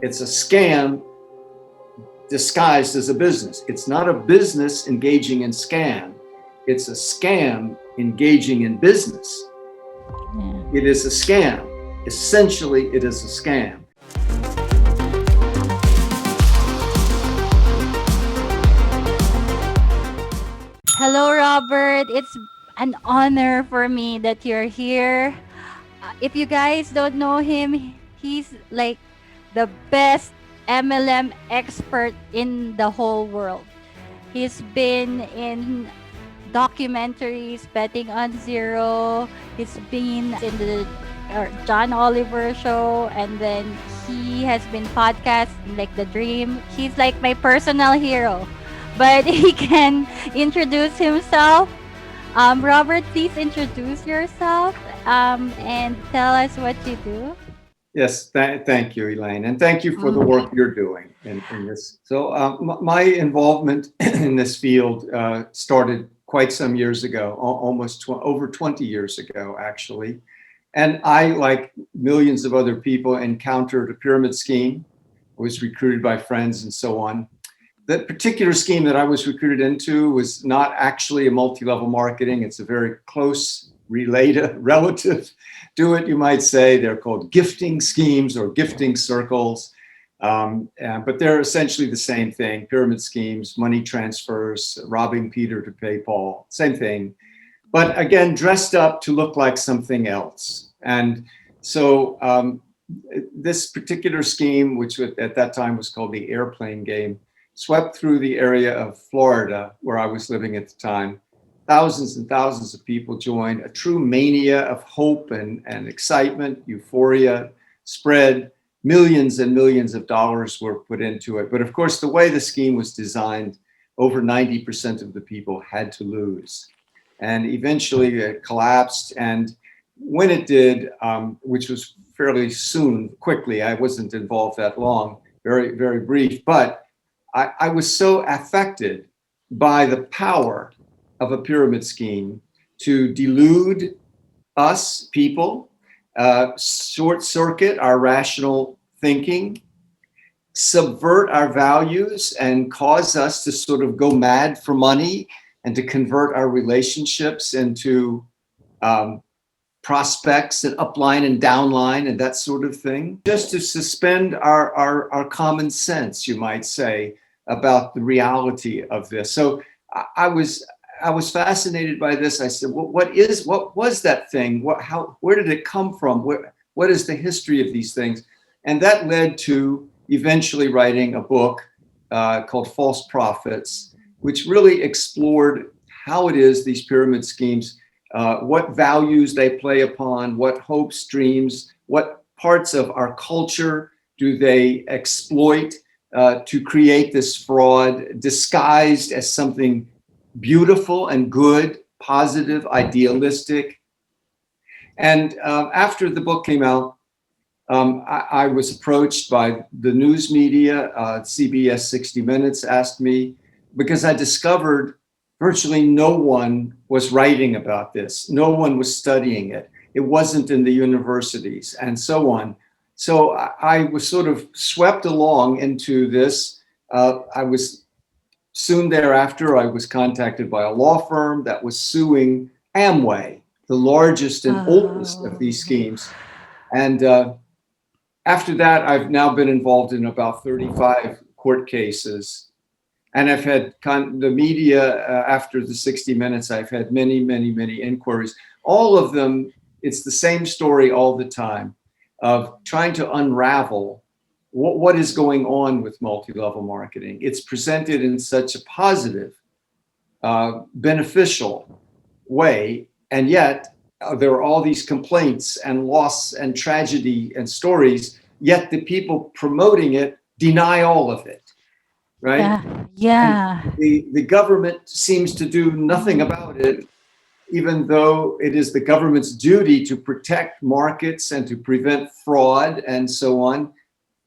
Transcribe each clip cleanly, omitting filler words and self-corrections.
It's a scam disguised as a business. It's not a business engaging in scam. It's a scam engaging in business. Yeah. It is a scam. Essentially, it is a scam. Hello, Robert. It's an honor for me that you're here. If you guys don't know him, he's like the best MLM expert in the whole world. He's been in documentaries, Betting on Zero. He's been in the John Oliver show, and then he has been podcasting like The Dream. He's like my personal hero. But he can introduce himself. Robert, please introduce yourself and tell us what you do. Yes, thank you, Elaine, and thank you for the work you're doing in this. So my involvement in this field started quite some years ago, almost over 20 years ago, actually. And I, like millions of other people, encountered a pyramid scheme, was recruited by friends and so on. That particular scheme that I was recruited into was not actually a multi-level marketing. It's a very close relative to it, you might say. They're called gifting schemes or gifting circles. But they're essentially the same thing. Pyramid schemes, money transfers, robbing Peter to pay Paul, same thing. But again, dressed up to look like something else. And so this particular scheme, which at that time was called the airplane game, swept through the area of Florida, where I was living at the time. Thousands and thousands of people joined. A true mania of hope and excitement, euphoria spread. Millions and millions of dollars were put into it. But of course, the way the scheme was designed, over 90% of the people had to lose. And eventually it collapsed. And when it did, which was fairly soon, quickly, I wasn't involved that long, very, very brief, but I was so affected by the power of a pyramid scheme to delude us people, short circuit our rational thinking, subvert our values, and cause us to sort of go mad for money and to convert our relationships into prospects and upline and downline and that sort of thing, just to suspend our common sense, you might say, about the reality of this. So I was fascinated by this. I said, well, what was that thing? Where did it come from? What is the history of these things? And that led to eventually writing a book called False Prophets, which really explored how it is these pyramid schemes, what values they play upon, what hopes, dreams, what parts of our culture do they exploit to create this fraud disguised as something beautiful and good, positive, idealistic. And after the book came out, I was approached by the news media. CBS 60 Minutes asked me, because I discovered virtually no one was writing about this. No one was studying it. It wasn't in the universities and so on. So I was sort of swept along into this. I was soon thereafter, I was contacted by a law firm that was suing Amway, the largest and oldest of these schemes. And after that, I've now been involved in about 35 court cases. And I've had the media, after the 60 Minutes, I've had many, many, many inquiries. All of them, it's the same story all the time of trying to unravel what is going on with multi-level marketing. It's presented in such a positive, beneficial way, and yet there are all these complaints and loss and tragedy and stories, yet the people promoting it deny all of it, right? Yeah. The government seems to do nothing about it, even though it is the government's duty to protect markets and to prevent fraud and so on.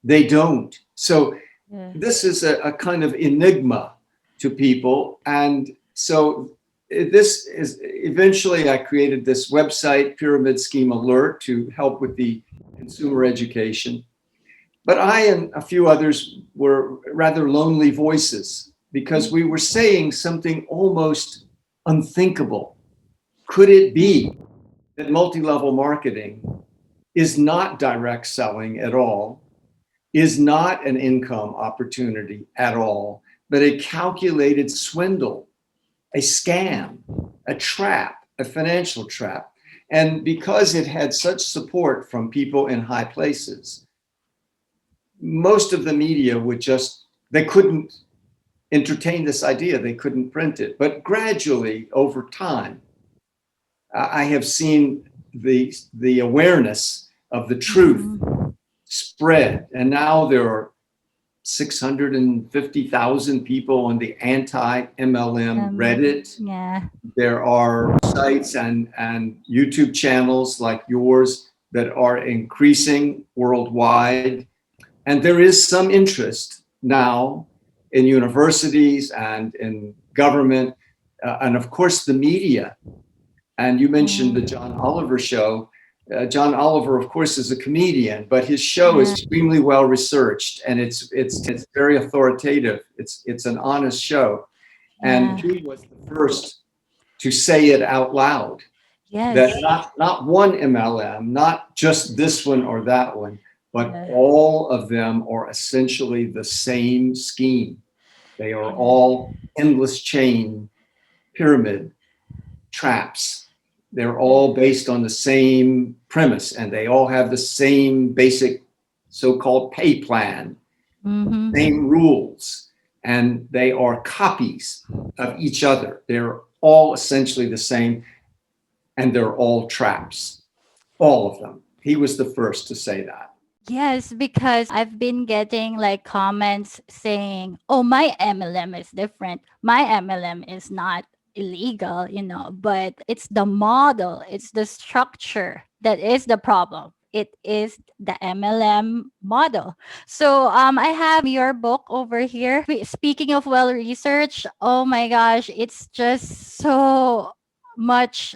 They don't. So this is a kind of enigma to people. And so this is, eventually I created this website, Pyramid Scheme Alert, to help with the consumer education. But I and a few others were rather lonely voices because we were saying something almost unthinkable. Could it be that multi-level marketing is not direct selling at all, is not an income opportunity at all, but a calculated swindle, a scam, a trap, a financial trap? And because it had such support from people in high places, most of the media would just, they couldn't entertain this idea, they couldn't print it. But gradually, over time, I have seen the awareness of the truth spread. And now there are 650,000 people on the anti-MLM Reddit. Yeah. There are sites and YouTube channels like yours that are increasing worldwide. And there is some interest now in universities and in government, and of course the media. And you mentioned the John Oliver show. John Oliver, of course, is a comedian, but his show is extremely well researched, and it's very authoritative. It's an honest show, and he was the first to say it out loud. That not one MLM, not just this one or that one, but all of them are essentially the same scheme. They are all endless chain pyramid traps. They're all based on the same premise, and they all have the same basic so-called pay plan, same rules, and they are copies of each other. They're all essentially the same, and they're all traps, all of them. He was the first to say that. Yes, because I've been getting like comments saying, oh, my MLM is different. My MLM is not illegal, but it's the model, it's the structure that is the problem. It is the MLM model. So I have your book over here. Speaking of well researched, oh my gosh, it's just so much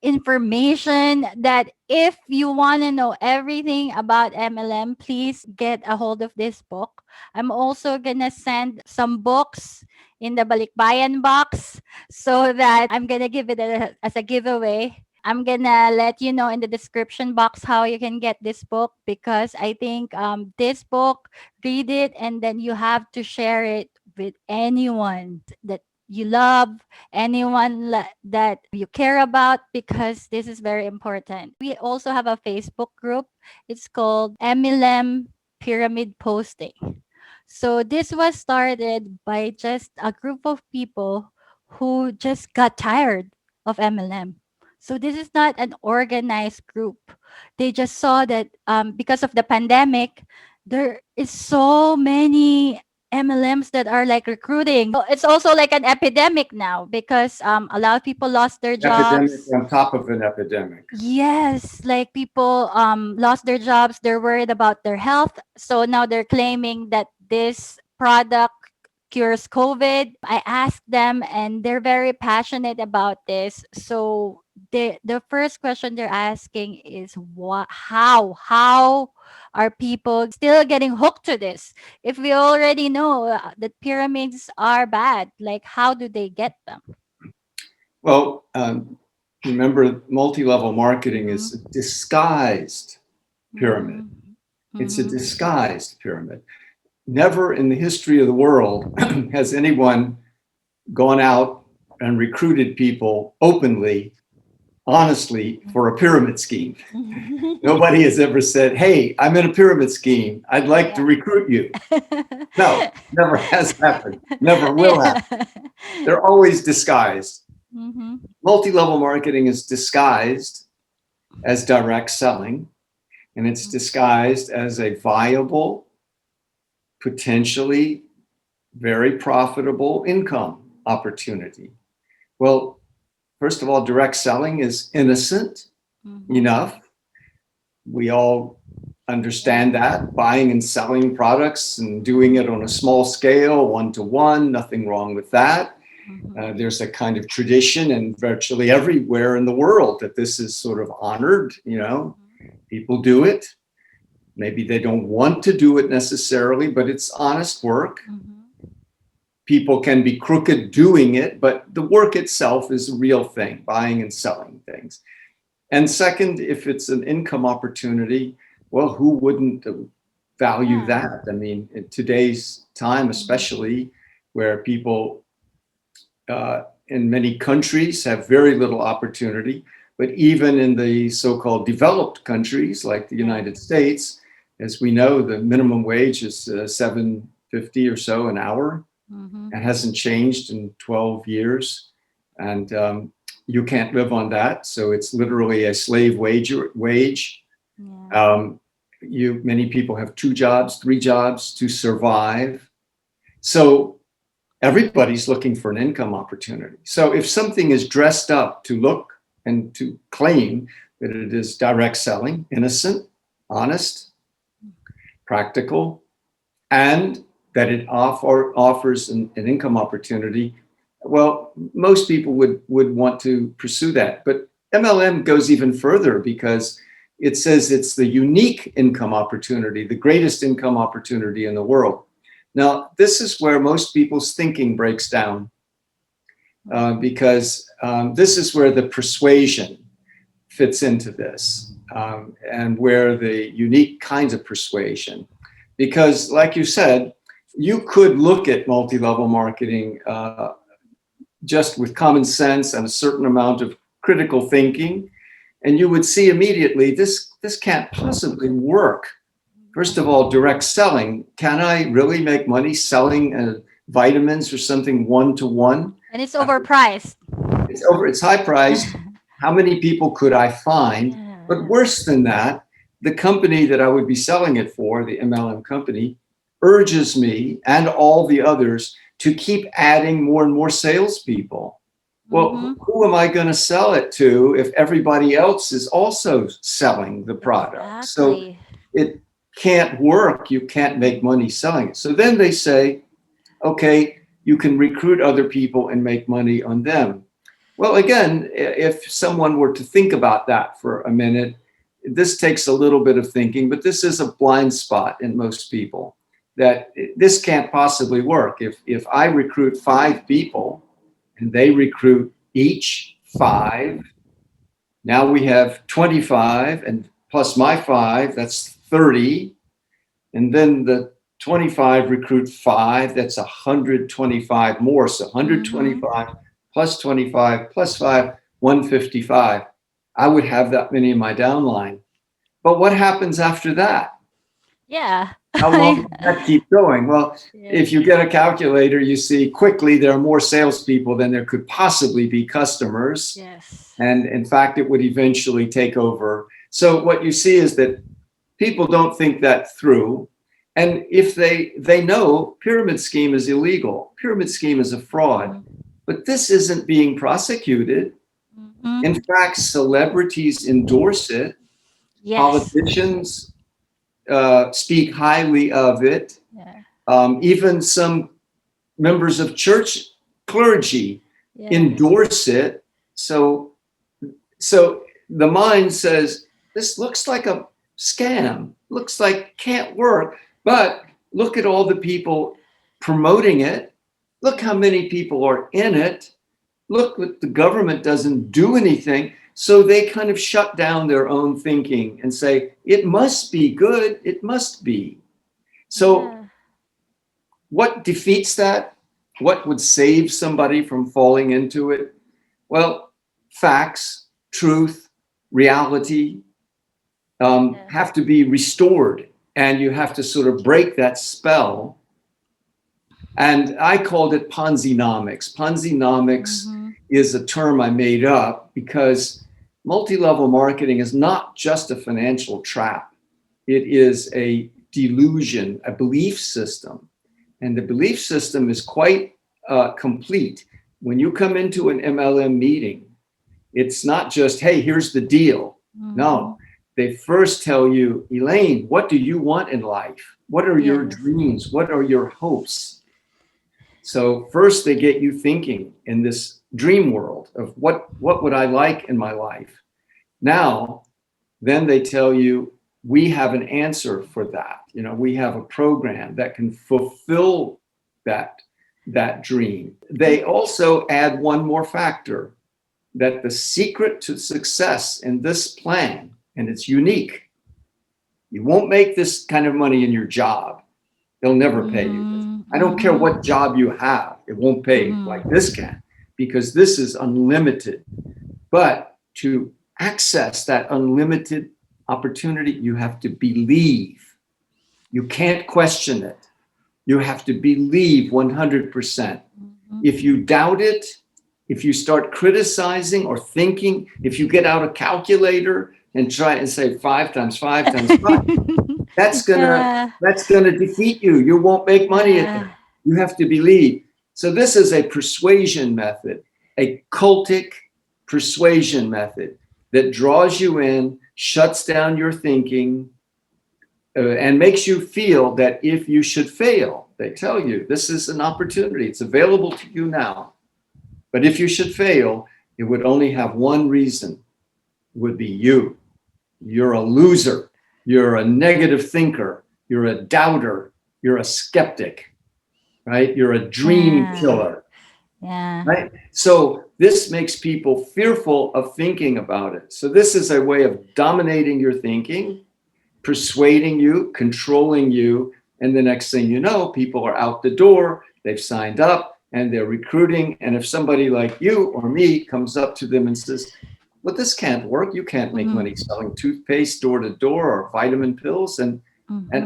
information that if you want to know everything about MLM, please get a hold of this book. I'm also gonna send some books in the Balikbayan box so that I'm gonna give it as a giveaway. I'm gonna let you know in the description box how you can get this book, because I think this book, read it and then you have to share it with anyone that you love, anyone that you care about, because this is very important. We also have a Facebook group. It's called MLM Pyramid Posting. So this was started by just a group of people who just got tired of MLM. So this is not an organized group. They just saw that because of the pandemic, there is so many MLMs that are like recruiting. It's also like an epidemic now because a lot of people lost their Epidemic jobs. on top of an epidemic. Yes, like people lost their jobs. They're worried about their health. So now they're claiming that this product cures COVID. I asked them and they're very passionate about this. So the first question they're asking is what how are people still getting hooked to this? If we already know that pyramids are bad, like how do they get them? Well, remember, multi-level marketing is a disguised pyramid. It's a disguised pyramid. Never in the history of the world has anyone gone out and recruited people openly, honestly, for a pyramid scheme. Nobody has ever said, hey, I'm in a pyramid scheme. I'd like to recruit you. No, never has happened. Never will happen. They're always disguised. Multi-level marketing is disguised as direct selling, and it's disguised as a viable, potentially very profitable income opportunity. Well, first of all, direct selling is innocent enough. We all understand that, buying and selling products and doing it on a small scale, one-to-one, nothing wrong with that. There's a kind of tradition and virtually everywhere in the world that this is sort of honored, people do it. Maybe they don't want to do it necessarily, but it's honest work. Mm-hmm. People can be crooked doing it, but the work itself is a real thing, buying and selling things. And second, if it's an income opportunity, well, who wouldn't value Yeah. that? I mean, in today's time, especially where people in many countries have very little opportunity, but even in the so-called developed countries like the United States, as we know, the minimum wage is $7.50 or so an hour. Mm-hmm. It hasn't changed in 12 years, and you can't live on that. So it's literally a slave wage. Yeah. Many people have 2 jobs, 3 jobs to survive. So everybody's looking for an income opportunity. So if something is dressed up to look and to claim that it is direct selling, innocent, honest, practical, and that it offers an income opportunity, well, most people would want to pursue that. But MLM goes even further because it says it's the unique income opportunity, the greatest income opportunity in the world. Now, this is where most people's thinking breaks down because this is where the persuasion fits into this and where the unique kinds of persuasion. Because like you said, you could look at multi-level marketing just with common sense and a certain amount of critical thinking, and you would see immediately this can't possibly work. First of all, direct selling. Can I really make money selling vitamins or something one-to-one? And it's overpriced. It's high priced. How many people could I find? But worse than that, the company that I would be selling it for, the MLM company, urges me and all the others to keep adding more and more salespeople. Well, who am I going to sell it to if everybody else is also selling the product? Exactly. So it can't work. You can't make money selling it. So then they say, okay, you can recruit other people and make money on them. Well, again, if someone were to think about that for a minute, this takes a little bit of thinking, but this is a blind spot in most people that this can't possibly work. If I recruit 5 people and they recruit each 5, now we have 25, and plus my 5, that's 30. And then the 25 recruit 5, that's 125 more. So 125 plus 25 plus 5, 155. I would have that many in my downline. But what happens after that? Yeah. How long does that keep going? Well, if you get a calculator, you see quickly there are more salespeople than there could possibly be customers. Yes. And in fact, it would eventually take over. So what you see is that people don't think that through. And if they know pyramid scheme is illegal, pyramid scheme is a fraud, but this isn't being prosecuted. In fact, celebrities endorse it. Yes. Politicians speak highly of it. Even some members of church clergy endorse it. So the mind says, this looks like a scam, looks like can't work, but look at all the people promoting it. Look how many people are in it. Look what the government doesn't do anything. So they kind of shut down their own thinking and say, it must be good. It must be. So what defeats that? What would save somebody from falling into it? Well, facts, truth, reality have to be restored. And you have to sort of break that spell. And I called it Ponzinomics. Ponzinomics is a term I made up because multi-level marketing is not just a financial trap. It is a delusion, a belief system. And the belief system is quite complete. When you come into an MLM meeting, it's not just, hey, here's the deal. No, they first tell you, Elaine, what do you want in life? What are your dreams? What are your hopes? So first they get you thinking in this dream world of what would I like in my life? Now, then they tell you, we have an answer for that. We have a program that can fulfill that dream. They also add one more factor, that the secret to success in this plan, and it's unique, you won't make this kind of money in your job. They'll never pay you. I don't care what job you have, it won't pay like this can, because this is unlimited. But to access that unlimited opportunity, you have to believe. You can't question it. You have to believe 100%. If you doubt it, if you start criticizing or thinking, if you get out a calculator and try and say 5 times 5 times 5, that's gonna defeat you. You won't make money at it. You have to believe. So this is a persuasion method, a cultic persuasion method that draws you in, shuts down your thinking, and makes you feel that if you should fail, they tell you this is an opportunity. It's available to you now. But if you should fail, it would only have one reason. It would be you. You're a loser. You're a negative thinker. You're a doubter. You're a skeptic, right? You're a dream killer, right? So this makes people fearful of thinking about it. So this is a way of dominating your thinking, persuading you, controlling you. And the next thing you know, people are out the door, they've signed up, and they're recruiting. And if somebody like you or me comes up to them and says, well, this can't work. You can't make money selling toothpaste door to door or vitamin pills. And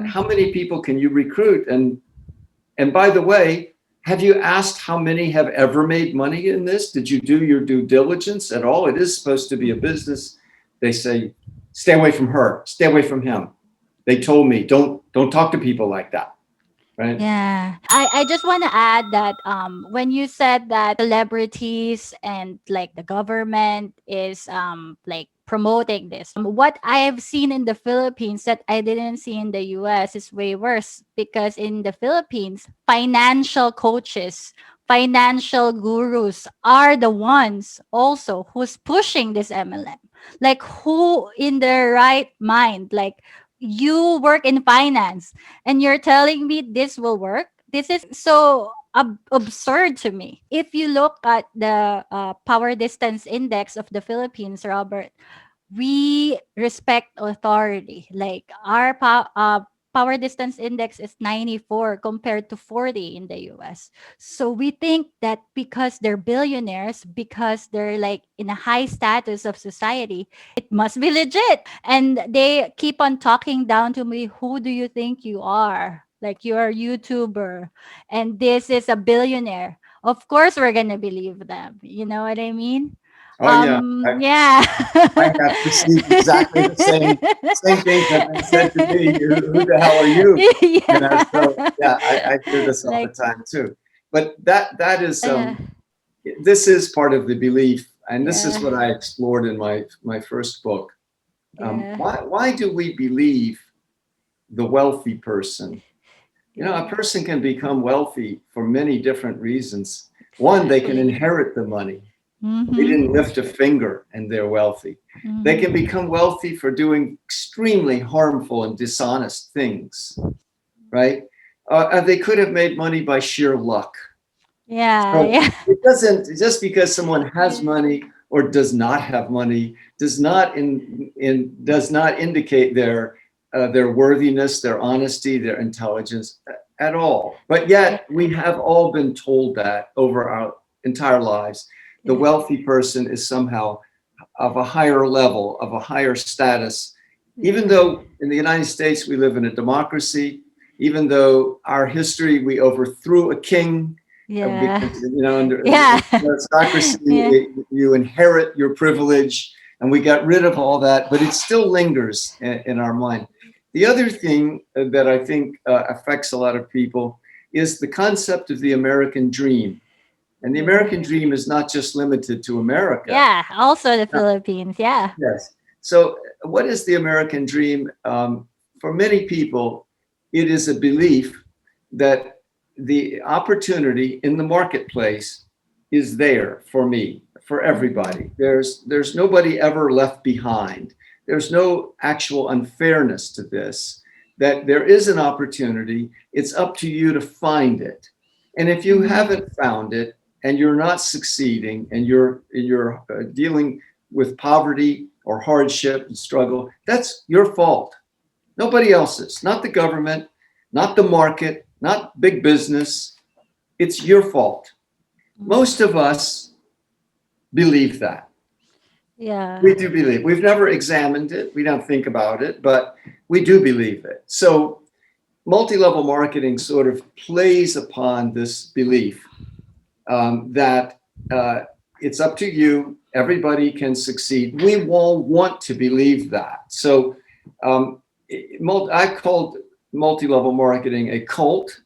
how many people can you recruit? And by the way, have you asked how many have ever made money in this? Did you do your due diligence at all? It is supposed to be a business. They say, stay away from her, stay away from him. They told me, don't talk to people like that. Right? Yeah. I just want to add that when you said that celebrities and like the government is like promoting this, what I've seen in the Philippines that I didn't see in the US is way worse, because in the Philippines, financial coaches, financial gurus are the ones also who's pushing this MLM. Like, who in their right mind, like, you work in finance and you're telling me this will work? This is so absurd to me. If you look at the power distance index of the Philippines, Robert, we respect authority. Like, our power distance index is 94 compared to 40 in the US. So we think that because they're billionaires, because they're like in a high status of society, it must be legit. And they keep on talking down to me, who do you think you are? Like, you're a YouTuber and this is a billionaire. Of course we're gonna believe them. You know what I mean? Oh yeah. Yeah. I have received exactly the same things that they said to me. Who the hell are you? Yeah. So yeah, I hear this all Like, the time too. But that is yeah. this is part of the belief, and this is Yeah. what I explored in my first book. Yeah. Why do we believe the wealthy person? A person can become wealthy for many different reasons. One, they can Exactly. inherit the money. They Mm-hmm. didn't lift a finger and they're wealthy. They can become wealthy for doing extremely harmful and dishonest things, right? And they could have made money by sheer luck. Yeah. So Yeah. it doesn't, just because someone has money or does not have money, does not indicate their worthiness, their honesty, their intelligence at all. But yet we have all been told that over our entire lives. The wealthy person is somehow of a higher level, of a higher status, even though in the United States we live in a democracy, even though our history, we overthrew a king, Yeah. because, under Yeah. aristocracy, Yeah. you inherit your privilege, and we got rid of all that, but it still lingers in our mind. The other thing that I think affects a lot of people is the concept of the American dream. And the American dream is not just limited to America. Yeah. Also the Philippines. Yeah. Yes. So what is the American dream? For many people, it is a belief that the opportunity in the marketplace is there for me, for everybody. There's nobody ever left behind. there's no actual unfairness to this, that there is an opportunity. It's up to you to find it. And if you Mm-hmm. haven't found it and you're not succeeding and you're dealing with poverty or hardship and struggle, that's your fault. Nobody else's, not the government, not the market, not big business. It's your fault. Most of us believe that. Yeah. We do believe. We've never examined it. We don't think about it, but we do believe it. So multi-level marketing sort of plays upon this belief that it's up to you. Everybody can succeed. We all want to believe that. So I called multi-level marketing a cult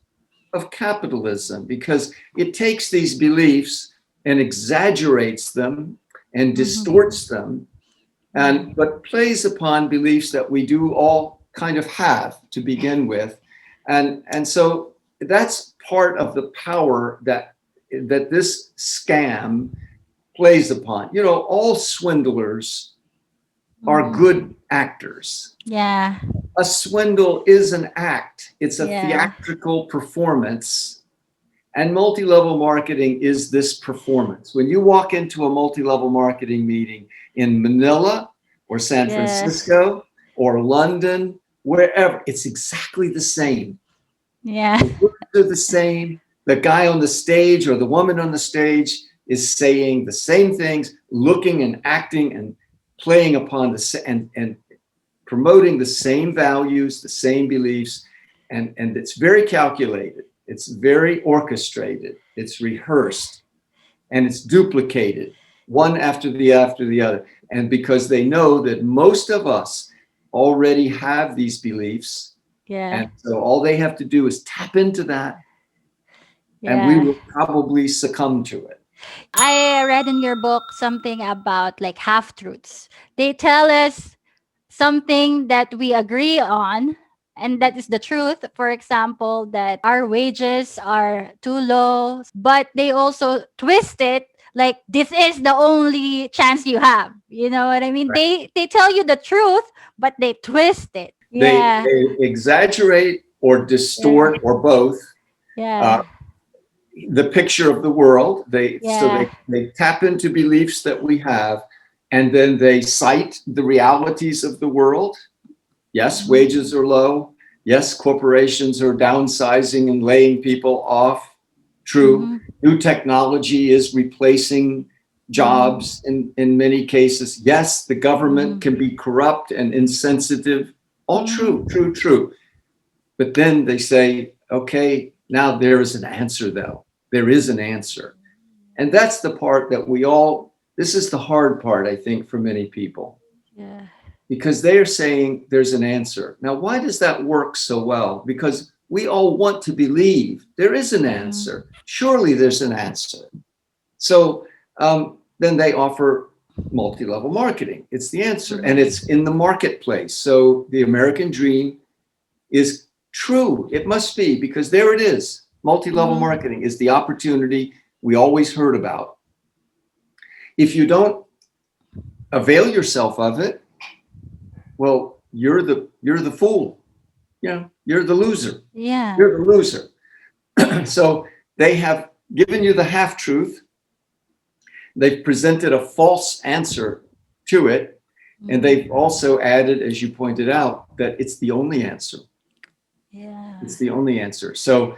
of capitalism because it takes these beliefs and exaggerates them and Mm-hmm. distorts them, and but plays upon beliefs that we do all kind of have to begin with, and so that's part of the power that this scam plays upon. You know, all swindlers are Mm-hmm. good actors. Yeah. A swindle is an act. It's a Yeah. theatrical performance. And multi-level marketing is this performance. When you walk into a multi-level marketing meeting in Manila or San Yes. Francisco or London, wherever, it's exactly the same. Yeah. The words are the same. The guy on the stage or the woman on the stage is saying the same things, looking and acting and playing upon and promoting the same values, the same beliefs, and it's very calculated. It's very orchestrated. It's rehearsed, and it's duplicated one after the other. And because they know that most of us already have these beliefs, Yeah. and so all they have to do is tap into that, and we Yeah. will probably succumb to it. I read in your book something about like half truths. They tell us something that we agree on, and that is the truth. For example, that our wages are too low, but they also twist it like this is the only chance you have. You know what I mean? Right. They tell you the truth, but they twist it. Yeah. They exaggerate or Yeah. distort or both uh, Yeah. the picture of the world. Yeah. They tap into beliefs that we have, and then they cite the realities of the world. Yes, Mhm. wages are low. Yes, corporations are downsizing and laying people off. True. Mhm. New technology is replacing Mhm. jobs in many cases. Yes, the government Mhm. can be corrupt and insensitive. All true, Mhm. true, true. But then they say, okay, now there is an answer, though. There is an answer. And that's the part that this is the hard part, I think, for many people, Yeah. because they are saying there's an answer. Now, why does that work so well? Because we all want to believe there is an Mhm. answer. Surely there's an answer. So then they offer multi level marketing. It's the answer, and it's Mhm. in the marketplace. So the American dream is true. It must be, because there it is. Multi level Mhm. marketing is the opportunity we always heard about. If you don't avail yourself of it, well, you're the fool. You know, you're the loser. Yeah. You're the loser. So they have given you the half truth. They've presented a false answer to it. And they've Mhm. also added, as you pointed out, that it's the only answer. Yeah. It's the only answer. So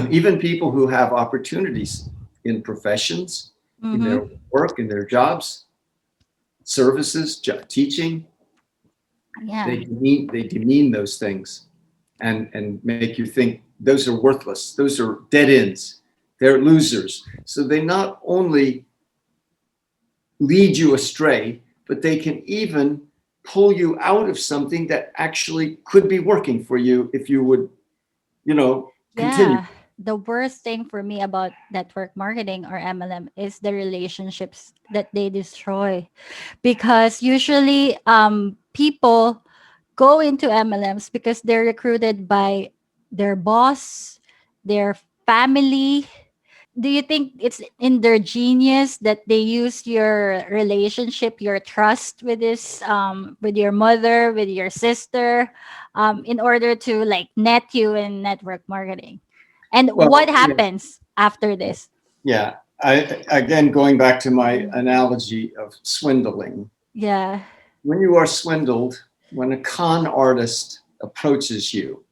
even people who have opportunities in professions, in their Mhm. work, in their jobs, services, teaching, Yeah. they demean those things and make you think those are worthless. Those are dead ends. They're losers. So they not only lead you astray, but they can even pull you out of something that actually could be working for you if you would, continue. Yeah. The worst thing for me about network marketing or MLM is the relationships that they destroy. Because usually people go into MLMs because they're recruited by their boss, their family, Do you think it's in their genius that they use your relationship, your trust with this, with your mother, with your sister, in order to like net you in network marketing? And what Well, yeah, happens after this? yeah. Again, going back to my Mhm. analogy of swindling, Yeah. when you are swindled, when a con artist approaches you,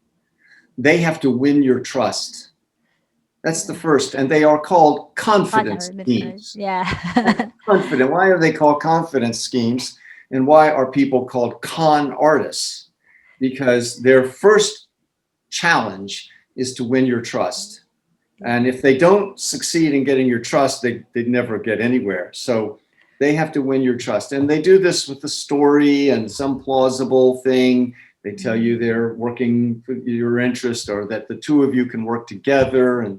they have to win your trust. That's the Yeah. first, and they are called confidence Partner, that's right. schemes. Yeah. Confident. Why are they called confidence schemes? And why are people called con artists? Because their first challenge is to win your trust. Yeah. And if they don't succeed in getting your trust, they never get anywhere. So they have to win your trust. And they do this with a story and some plausible thing. They tell you Mhm. they're working for your interest or that the two of you can work together.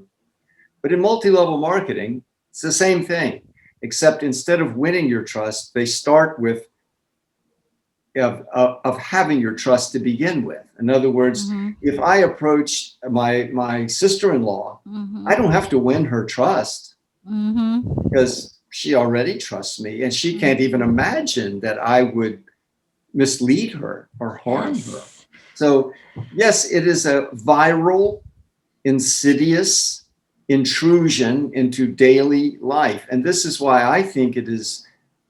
But in multi-level marketing, it's the same thing, except instead of winning your trust, they start with of having your trust to begin with. In other words, Mhm. if I approach my sister-in-law, I Mhm. don't have to win her trust Mhm. because she already trusts me and she can't even Mhm. imagine that I would mislead her or harm her. Yes. So, yes, it is a viral, insidious intrusion into daily life. And this is why I think it is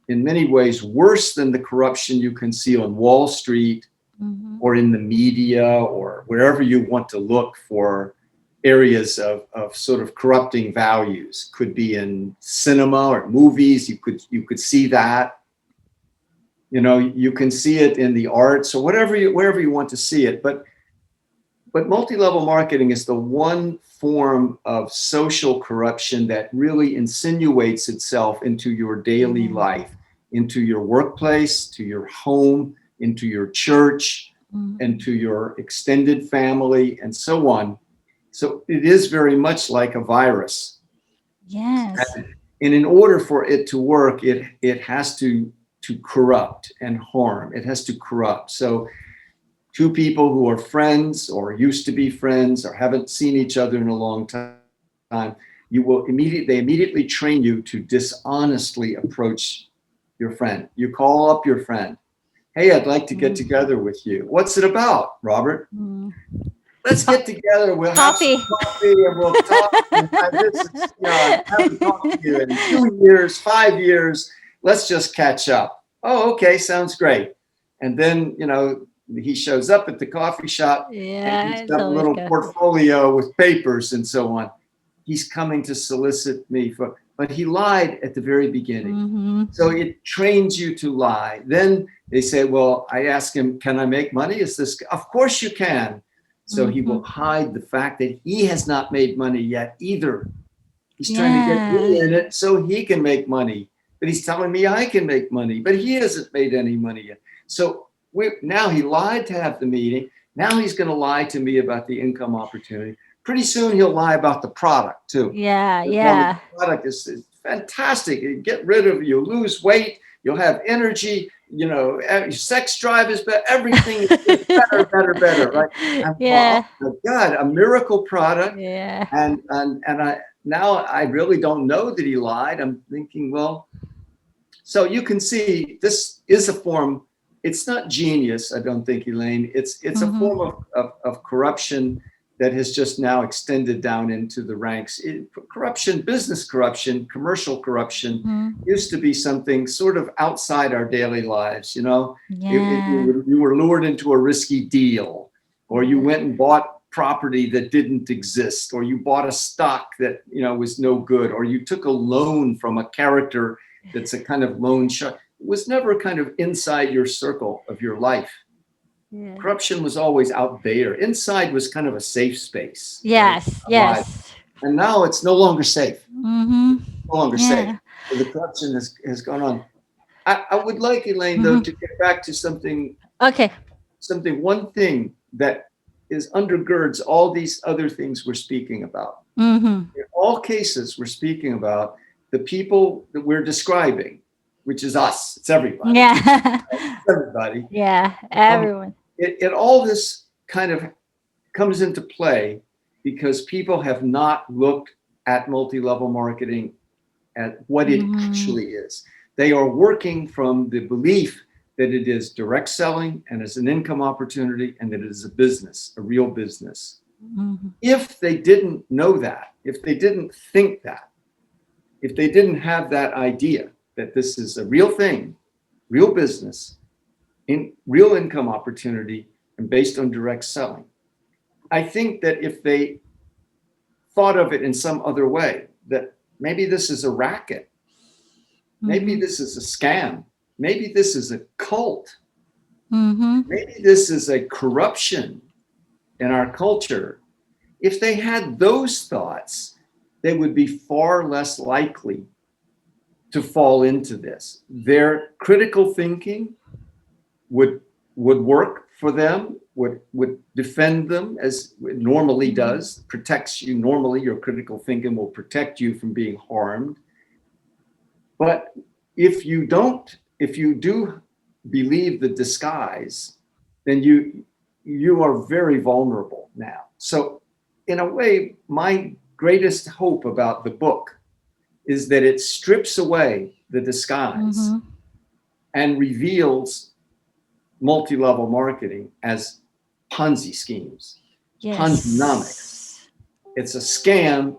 in many ways worse than the corruption you can see on Wall Street Mhm. or in the media or wherever you want to look for areas of sort of corrupting values. Could be in cinema or movies. You could see that. You can see it in the arts or wherever you want to see it. But multi-level marketing is the one form of social corruption that really insinuates itself into your daily Yeah. life, into your workplace, to your home, into your church, Mhm. into your extended family, and so on. So it is very much like a virus. Yes. And in order for it to work, it has to corrupt and harm. It has to corrupt. So two people who are friends or used to be friends or haven't seen each other in a long time, they immediately train you to dishonestly approach your friend. You call up your friend. Hey, I'd like to get Mm. together with you. What's it about, Robert? Mm. Let's Co- get together. We'll have some coffee. coffee and we'll talk. And this is, I haven't talked to you in 2 years, 5 years. Let's just catch up. Oh, okay, sounds great. And then, he shows up at the coffee shop and Yeah, he's it's got a always little good. portfolio with papers and so on. He's coming to solicit me but he lied at the very beginning. Mm-hmm. So it trains you to lie. Then they say, well, I ask him, can I make money? Is this, of course you can. So he will Mm-hmm. hide the fact that he has not made money yet either. He's trying to get Yeah. me in it so he can make money. But he's telling me I can make money, but he hasn't made any money yet. So now he lied to have the meeting. Now he's going to lie to me about the income opportunity. Pretty soon he'll lie about the product too. Yeah. He'll tell me the Yeah. product is fantastic. You get rid of, you lose weight, you'll have energy, sex drive is better, everything is just better, better, better, right? I'm going, oh Yeah. my God, a miracle product. Yeah. And I really don't know that he lied. I'm thinking, well, so you can see this is a form. It's not genius, I don't think, Elaine. It's a form Mm-hmm. of corruption that has just now extended down into the ranks. Corruption, business corruption, commercial corruption Mm-hmm. used to be something sort of outside our daily lives. Yeah. You were lured into a risky deal, or you Yeah. went and bought property that didn't exist, or you bought a stock that was no good, or you took a loan from a character that's a kind of loan shark. It was never kind of inside your circle of your life. Yeah. Corruption was always out there. Inside was kind of a safe space, right? Yes. Alive. Yes. And now it's no longer safe. Mm-hmm. No longer safe. Yeah. So the corruption has gone on. I would like, Elaine, though, to Mm-hmm. get back to Okay. one thing that is undergirds all these other things we're speaking about. Mm-hmm. In all cases, we're speaking about the people that we're describing, which is us. It's everybody. Yeah. It's everybody. Yeah. Um, Everyone. all this kind of comes into play because people have not looked at multi-level marketing at what it Mm-hmm. actually is. They are working from the belief that it is direct selling and is an income opportunity and that it is a business, a real business. Mm-hmm. If they didn't know that, if they didn't think that, if they didn't have that idea that this is a real thing, real business, in real income opportunity, and based on direct selling, I think that if they thought of it in some other way, that maybe this is a racket, maybe Mm-hmm. this is a scam, maybe this is a cult, Mm-hmm. maybe this is a corruption in our culture. If they had those thoughts, they would be far less likely to fall into this. Their critical thinking would would work for them, would defend them as it normally Mm-hmm. does, protects you. Normally, your critical thinking will protect you from being harmed. But if you do believe the disguise, then you are very vulnerable now. So, in a way, my greatest hope about the book is that it strips away the disguise Mm-hmm. and reveals multi-level marketing as Ponzi schemes, Ponzinomics. Yes. It's a scam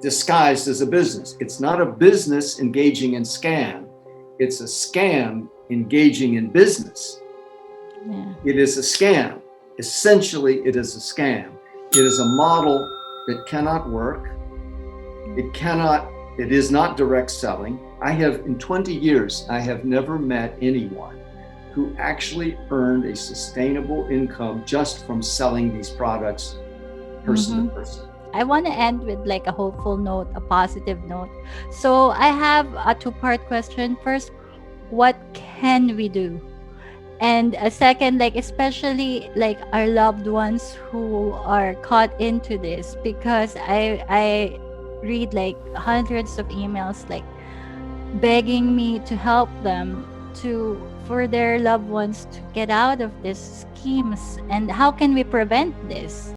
disguised as a business. It's not a business engaging in scam. It's a scam engaging in business. Yeah. It is a scam. Essentially, it is a scam. It is a model that cannot work. It is not direct selling. In 20 years, I have never met anyone who actually earned a sustainable income just from selling these products person Mm-hmm. to person. I want to end with like a hopeful note, a positive note. So I have a two-part question. First, what can we do? And a second, like especially like our loved ones who are caught into this, because I read like hundreds of emails like begging me to help them to for their loved ones to get out of these schemes, and how can we prevent this?